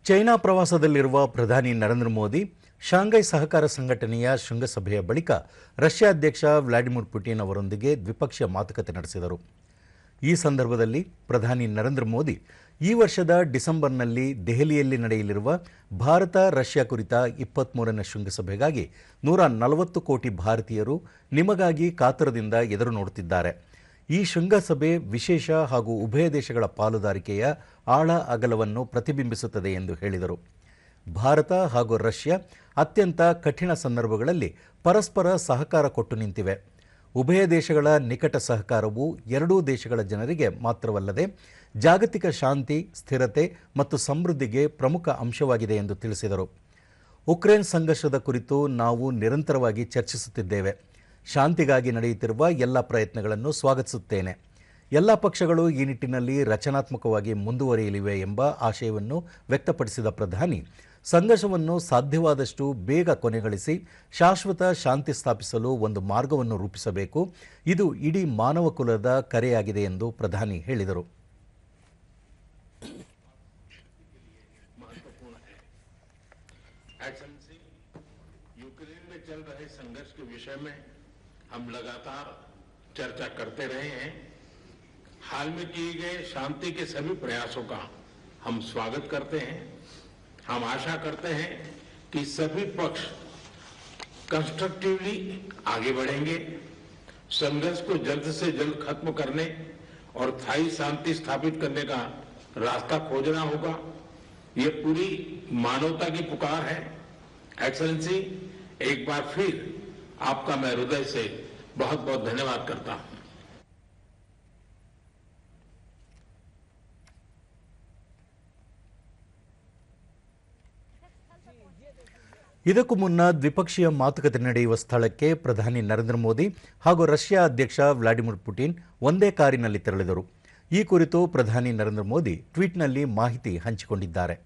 China ಪ್ರವಾಸದಲ್ಲಿರುವ ಪ್ರಧಾನಿ Narendra Modi Shanghai ಸಹಕಾರ ಸಂಘಟನೆಯ ಶೃಂಗಸಭೆಯ ಬಳಿಕ ರಷ್ಯಾ ಅಧ್ಯಕ್ಷ ವ್ಲಾಡಿಮಿರ್ ಪುಟಿನ್ ಅವರೊಂದಿಗೆ ದ್ವಿಪಕ್ಷೀಯ ಮಾತುಕತೆ ನಡೆಸಿದರು. ಈ ಸಂದರ್ಭದಲ್ಲಿ ಪ್ರಧಾನಿ ನರೇಂದ್ರ ಮೋದಿ ಈ ವರ್ಷದ ಡಿಸೆಂಬರ್ನಲ್ಲಿ ದೆಹಲಿಯಲ್ಲಿ ನಡೆಯಲಿರುವ ಭಾರತ ರಷ್ಯಾ ಕುರಿತ 23ನೇ ಶೃಂಗಸಭೆಗಾಗಿ 140 ಕೋಟಿ ಭಾರತೀಯರು ನಿಮಗಾಗಿ ಕಾತರದಿಂದ ಎದುರು ನೋಡುತ್ತಿದ್ದಾರೆ. ಈ ಶೃಂಗಸಭೆ ವಿಶೇಷ ಹಾಗೂ ಉಭಯ ದೇಶಗಳ ಪಾಲುದಾರಿಕೆಯ ಆಳ ಅಗಲವನ್ನು ಪ್ರತಿಬಿಂಬಿಸುತ್ತದೆ ಎಂದು ಹೇಳಿದರು. ಭಾರತ ಹಾಗೂ ರಷ್ಯಾ ಅತ್ಯಂತ ಕಠಿಣ ಸಂದರ್ಭಗಳಲ್ಲಿ ಪರಸ್ಪರ ಸಹಕಾರ ಕೊಟ್ಟು ನಿಂತಿವೆ. ಉಭಯ ದೇಶಗಳ ನಿಕಟ ಸಹಕಾರವು ಎರಡೂ ದೇಶಗಳ ಜನರಿಗೆ ಮಾತ್ರವಲ್ಲದೆ ಜಾಗತಿಕ ಶಾಂತಿ, ಸ್ಥಿರತೆ ಮತ್ತು ಸಮೃದ್ಧಿಗೆ ಪ್ರಮುಖ ಅಂಶವಾಗಿದೆ ಎಂದು ತಿಳಿಸಿದರು. ಉಕ್ರೇನ್ ಸಂಘರ್ಷದ ಕುರಿತು ನಾವು ನಿರಂತರವಾಗಿ ಚರ್ಚಿಸುತ್ತಿದ್ದೇವೆ. ಶಾಂತಿಗಾಗಿ ನಡೆಯುತ್ತಿರುವ ಎಲ್ಲ ಪ್ರಯತ್ನಗಳನ್ನು ಸ್ವಾಗತಿಸುತ್ತೇನೆ. ಎಲ್ಲ ಪಕ್ಷಗಳು ಈ ನಿಟ್ಟಿನಲ್ಲಿ ರಚನಾತ್ಮಕವಾಗಿ ಮುಂದುವರಿಯಲಿವೆ ಎಂಬ ಆಶಯವನ್ನು ವ್ಯಕ್ತಪಡಿಸಿದ ಪ್ರಧಾನಿ, ಸಂಘರ್ಷವನ್ನು ಸಾಧ್ಯವಾದಷ್ಟು ಬೇಗ ಕೊನೆಗಳಿಸಿ ಶಾಶ್ವತ ಶಾಂತಿ ಸ್ಥಾಪಿಸಲು ಒಂದು ಮಾರ್ಗವನ್ನು ರೂಪಿಸಬೇಕು. ಇದು ಇಡೀ ಮಾನವ ಕುಲದ ಕರೆಯಾಗಿದೆ ಎಂದು ಪ್ರಧಾನಿ ಹೇಳಿದರು. यूक्रेन में चल रहे संघर्ष के विषय में हम लगातार चर्चा करते रहे हैं. हाल में किए गए शांति के सभी प्रयासों का हम स्वागत करते हैं. हम आशा करते हैं कि सभी पक्ष कंस्ट्रक्टिवली आगे बढ़ेंगे. संघर्ष को जल्द से जल्द खत्म करने और स्थायी शांति स्थापित करने का रास्ता खोजना होगा. ये पूरी मानवता की पुकार है. एक्सेलेंसी, एक बार फिर आपका मैं हृदय से बहुत बहुत धन्यवाद करता हूं. ಇದಕ್ಕೂ ಮುನ್ನ ದ್ವಿಪಕ್ಷೀಯ ಮಾತುಕತೆ ನಡೆಯುವ ಸ್ಥಳಕ್ಕೆ ಪ್ರಧಾನಿ ನರೇಂದ್ರ ಮೋದಿ ಹಾಗೂ ರಷ್ಯಾ ಅಧ್ಯಕ್ಷ ವ್ಲಾಡಿಮಿರ್ ಪುಟಿನ್ ಒಂದೇ ಕಾರಿನಲ್ಲಿ ತೆರಳಿದರು. ಈ ಕುರಿತು ಪ್ರಧಾನಿ ನರೇಂದ್ರ ಮೋದಿ ಟ್ವೀಟ್ನಲ್ಲಿ ಮಾಹಿತಿ ಹಂಚಿಕೊಂಡಿದ್ದಾರೆ.